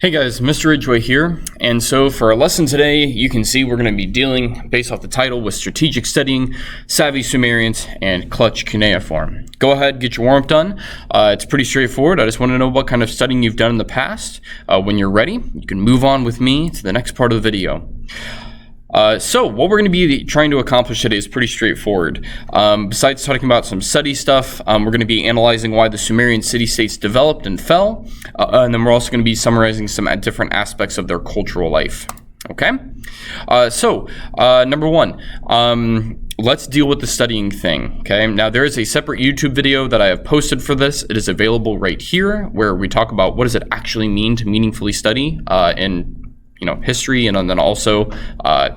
Hey guys, Mr. Ridgway here, and so for our lesson today, you can see we're going to be dealing, based off the title, with strategic studying, savvy Sumerians, and clutch cuneiform. Go ahead, get your warm-up done. It's pretty straightforward. I just want to know what kind of studying you've done in the past. When you're ready, you can move on with me to the next part of the video. So what we're going to be trying to accomplish today is pretty straightforward. Besides talking about some study stuff, we're going to be analyzing why the Sumerian city-states developed and fell, and then we're also going to be summarizing some different aspects of their cultural life. Okay? Number one, let's deal with the studying thing. Okay? Now, there is a separate YouTube video that I have posted for this. It is available right here, where we talk about what does it actually mean to meaningfully study in history, and then also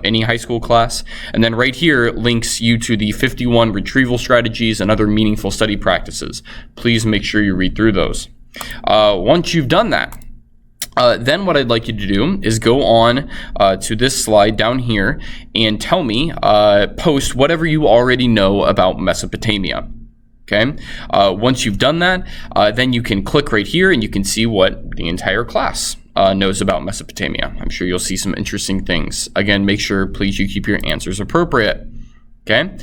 any high school class. And then right here links you to the 51 retrieval strategies and other meaningful study practices. Please make sure you read through those. Once you've done that, then what I'd like you to do is go on to this slide down here and tell me, post whatever you already know about Mesopotamia. Okay. Once you've done that, then you can click right here and you can see what the entire class knows about Mesopotamia. I'm sure you'll see some interesting things. Again, make sure, please, you keep your answers appropriate. Okay.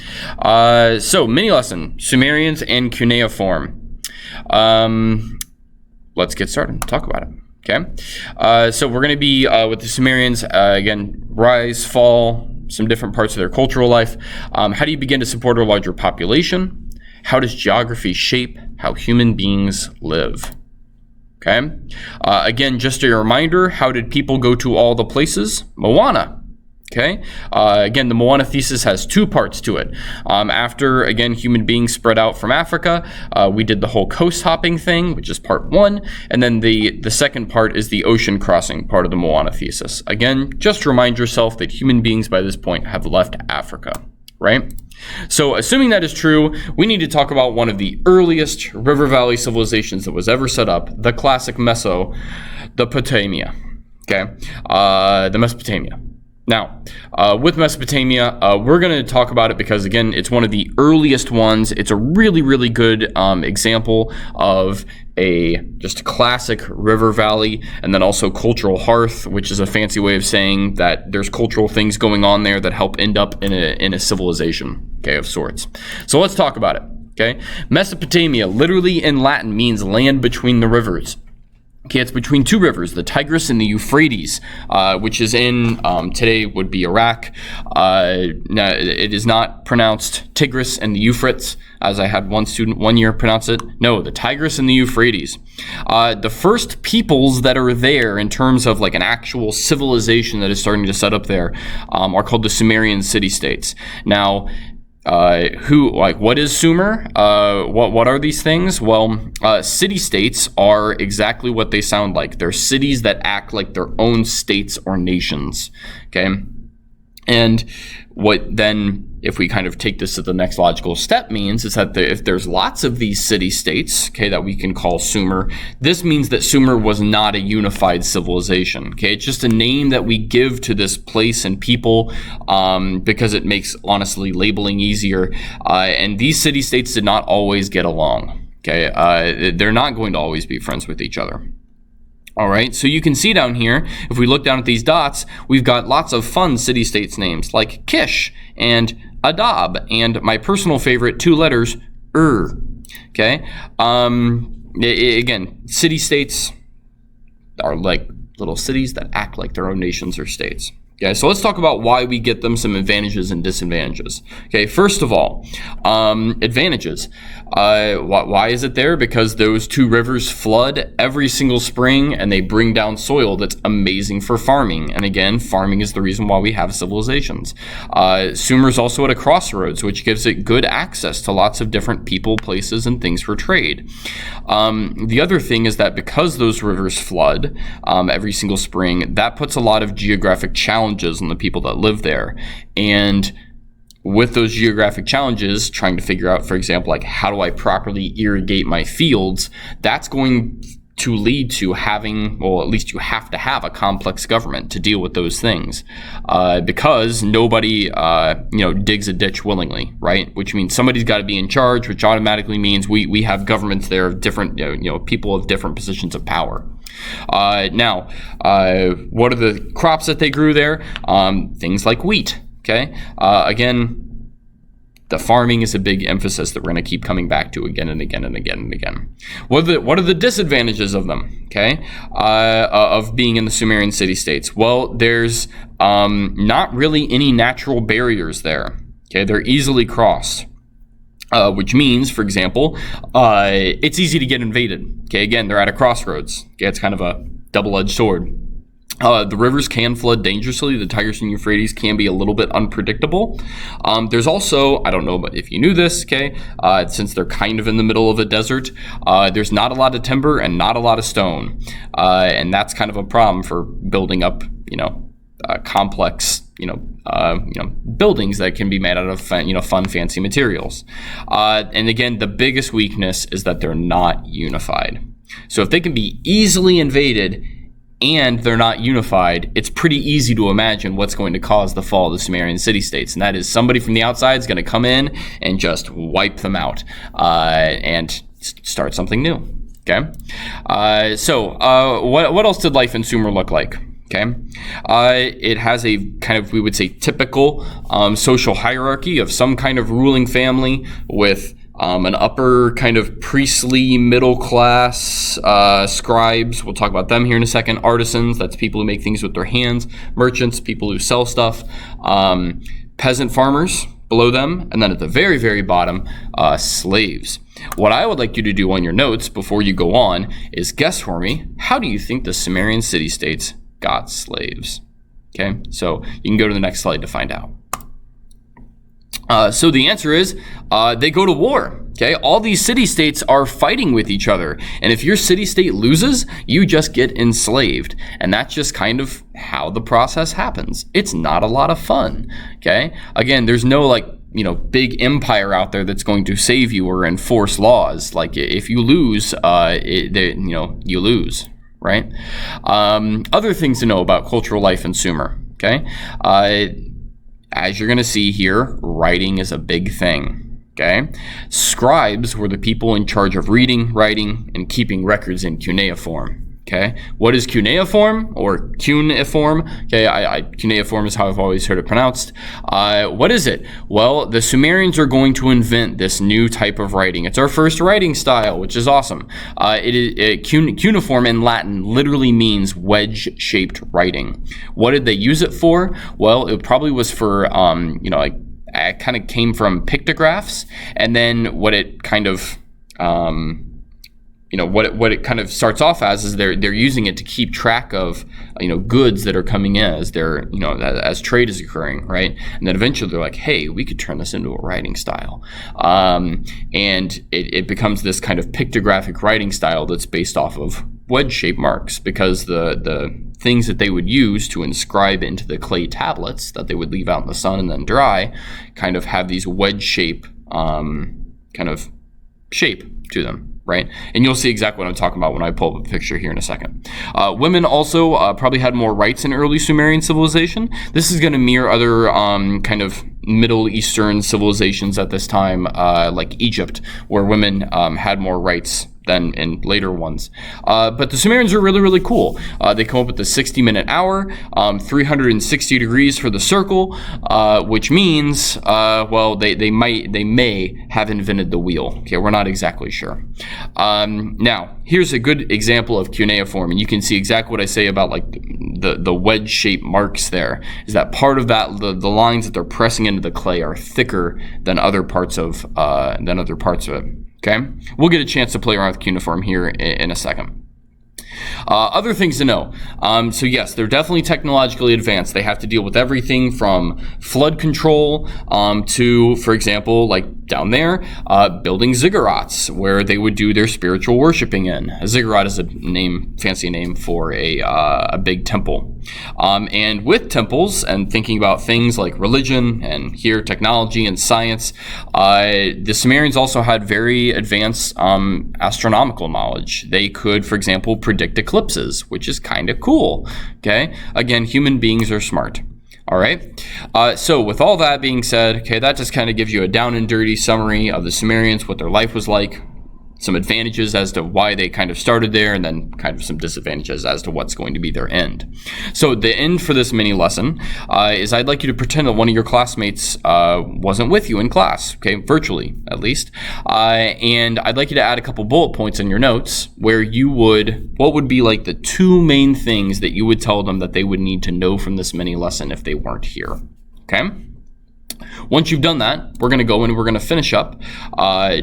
So mini lesson, Sumerians and cuneiform. Let's get started. Talk about it. Okay. So we're going to be with the Sumerians, again, rise, fall, some different parts of their cultural life. How do you begin to support a larger population? How does geography shape how human beings live? Okay. Again, just a reminder, how did people go to all the places? Moana. Okay. Again, the Moana thesis has two parts to it. After, again, human beings spread out from Africa, we did the whole coast hopping thing, which is part one. And then the second part is the ocean crossing part of the Moana thesis. Again, just remind yourself that human beings by this point have left Africa, right? So assuming that is true, we need to talk about one of the earliest river valley civilizations that was ever set up, the classic Mesopotamia. Okay, the Mesopotamia. Now, with Mesopotamia, we're going to talk about it because, again, it's one of the earliest ones. It's a really, really good example of just classic river valley, and then also cultural hearth, which is a fancy way of saying that there's cultural things going on there that help end up in a civilization, okay, of sorts. So let's talk about it. Okay, Mesopotamia, literally in Latin, means land between the rivers. Okay, it's between two rivers, the Tigris and the Euphrates, which is in, today would be Iraq. Now, it is not pronounced Tigris and the Euphrates, as I had one student one year pronounce it. No, the Tigris and the Euphrates. The first peoples that are there in terms of like an actual civilization that is starting to set up there are called the Sumerian City-States. Now, what is Sumer? What are these things? Well, city-states are exactly what they sound like. They're cities that act like their own states or nations. Okay. And what then, if we kind of take this to the next logical step, means is that if there's lots of these city-states, okay, that we can call Sumer, this means that Sumer was not a unified civilization. Okay, it's just a name that we give to this place and people because it makes, honestly, labeling easier. And these city-states did not always get along. Okay, they're not going to always be friends with each other. All right, so you can see down here, if we look down at these dots, we've got lots of fun city-states names like Kish and Adab, and my personal favorite, two letters, Okay, again, city-states are like little cities that act like their own nations or states. Okay, so let's talk about why we get them, some advantages and disadvantages. Okay, first of all, advantages. Why is it there? Because those two rivers flood every single spring and they bring down soil that's amazing for farming. And again, farming is the reason why we have civilizations. Sumer is also at a crossroads, which gives it good access to lots of different people, places, and things for trade. The other thing is that because those rivers flood every single spring, that puts a lot of geographic challenges on the people that live there. And with those geographic challenges, trying to figure out, for example, like how do I properly irrigate my fields, that's going to lead to having, well, at least you have to have a complex government to deal with those things, because nobody, digs a ditch willingly, right? Which means somebody's got to be in charge, which automatically means we have governments there of different, people of different positions of power. Now, what are the crops that they grew there? Things like wheat. Okay. Again, the farming is a big emphasis that we're going to keep coming back to again and again and again and again. What are the disadvantages of them? Okay, of being in the Sumerian city-states? Well, there's not really any natural barriers there. Okay, they're easily crossed. Which means, for example, it's easy to get invaded. Okay, again, they're at a crossroads. Okay, it's kind of a double-edged sword. The rivers can flood dangerously. The Tigris and Euphrates can be a little bit unpredictable. There's also, I don't know if you knew this, okay, since they're kind of in the middle of a desert, there's not a lot of timber and not a lot of stone. And that's kind of a problem for building up, complex, buildings that can be made out of, fun, fancy materials. And again, the biggest weakness is that they're not unified. So if they can be easily invaded and they're not unified, it's pretty easy to imagine what's going to cause the fall of the Sumerian city-states, and that is somebody from the outside is going to come in and just wipe them out and start something new. Okay, so what else did life in Sumer look like? Okay, it has a kind of, we would say, typical social hierarchy of some kind of ruling family with an upper kind of priestly middle class, scribes, we'll talk about them here in a second, artisans, that's people who make things with their hands, merchants, people who sell stuff, peasant farmers below them, and then at the very, very bottom, slaves. What I would like you to do on your notes before you go on is guess for me, how do you think the Sumerian city-states got slaves? Okay, so you can go to the next slide to find out. So the answer is they go to war. Okay, all these city-states are fighting with each other, and if your city-state loses, you just get enslaved, and that's just kind of how the process happens. It's not a lot of fun. Okay, again, there's no big empire out there that's going to save you or enforce laws. Like if you lose, you lose, right? Other things to know about cultural life in Sumer. Okay. As you're going to see here, writing is a big thing, okay? Scribes were the people in charge of reading, writing, and keeping records in cuneiform, okay? What is cuneiform or cuneiform? Okay, cuneiform is how I've always heard it pronounced. What is it? Well, the Sumerians are going to invent this new type of writing. It's our first writing style, which is awesome. Cuneiform in Latin literally means wedge-shaped writing. What did they use it for? Well, it probably was for, it kind of came from pictographs, and then what it kind of, what it kind of starts off as is they're using it to keep track of goods that are coming in as they're as trade is occurring, right? And then eventually they're like, hey, we could turn this into a writing style, and it becomes this kind of pictographic writing style that's based off of wedge-shaped marks, because the things that they would use to inscribe into the clay tablets that they would leave out in the sun and then dry kind of have these wedge-shape kind of shape to them. Right, and you'll see exactly what I'm talking about when I pull up a picture here in a second. Women also probably had more rights in early Sumerian civilization. This is going to mirror other kind of Middle Eastern civilizations at this time, like Egypt, where women had more rights than in later ones. But the Sumerians are really, really cool. They come up with the 60-minute hour, 360 degrees for the circle, which means, they may have invented the wheel. Okay, we're not exactly sure. Now, here's a good example of cuneiform, and you can see exactly what I say about like the wedge-shaped marks there, is that part of that, the lines that they're pressing into the clay are thicker than other parts of it. Okay, we'll get a chance to play around with cuneiform here in a second. Other things to know. So yes, they're definitely technologically advanced. They have to deal with everything from flood control to, for example, like down there, building ziggurats where they would do their spiritual worshiping in. A ziggurat is a fancy name for a big temple. And with temples and thinking about things like religion and here technology and science, the Sumerians also had very advanced astronomical knowledge. They could, for example, predict eclipses, which is kind of cool. Okay, again, human beings are smart. All right, so with all that being said, okay, that just kind of gives you a down and dirty summary of the Sumerians, what their life was like. some advantages as to why they kind of started there, and then kind of some disadvantages as to what's going to be their end. So the end for this mini lesson is I'd like you to pretend that one of your classmates wasn't with you in class, okay, virtually at least, and I'd like you to add a couple bullet points in your notes where what would be like the two main things that you would tell them that they would need to know from this mini lesson if they weren't here, okay? Once you've done that, we're going to go and we're going to finish up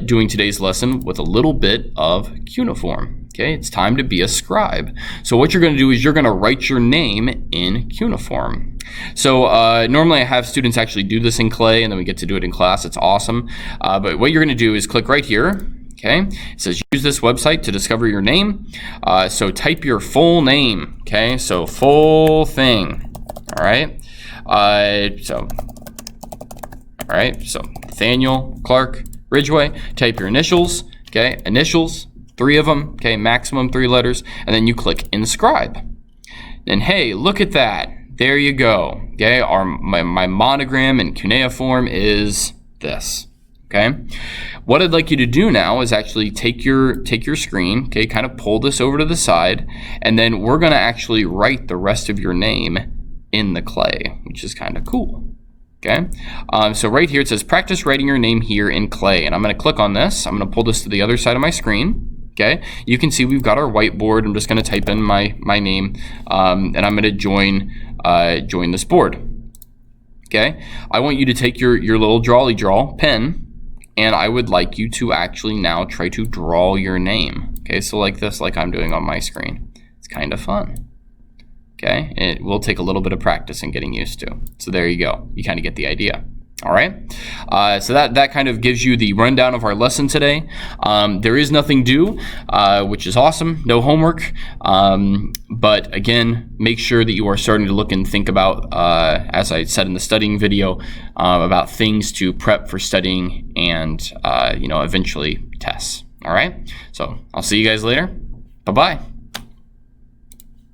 doing today's lesson with a little bit of cuneiform. Okay, it's time to be a scribe. So what you're going to do is you're going to write your name in cuneiform. So normally I have students actually do this in clay, and then we get to do it in class. It's awesome. But what you're going to do is click right here. Okay, it says use this website to discover your name. So type your full name. Okay, so full thing. All right. All right, so Nathaniel Clark Ridgway, type your initials, okay, initials, 3 of them, okay, maximum 3 letters, and then you click inscribe. And hey, look at that, there you go, okay, my monogram in cuneiform is this, okay. What I'd like you to do now is actually take your screen, okay, kind of pull this over to the side, and then we're gonna actually write the rest of your name in the clay, which is kind of cool. Okay, so right here it says practice writing your name here in clay, and I'm going to click on this. I'm going to pull this to the other side of my screen. Okay, you can see we've got our whiteboard. I'm just going to type in my name, and I'm going to join this board. Okay, I want you to take your little drawly draw pen, and I would like you to actually now try to draw your name. Okay, so like this, like I'm doing on my screen. It's kind of fun. Okay, it will take a little bit of practice and getting used to. So there you go. You kind of get the idea. All right. So that kind of gives you the rundown of our lesson today. There is nothing due, which is awesome. No homework. But again, make sure that you are starting to look and think about, as I said in the studying video, about things to prep for studying and, eventually tests. All right. So I'll see you guys later. Bye-bye.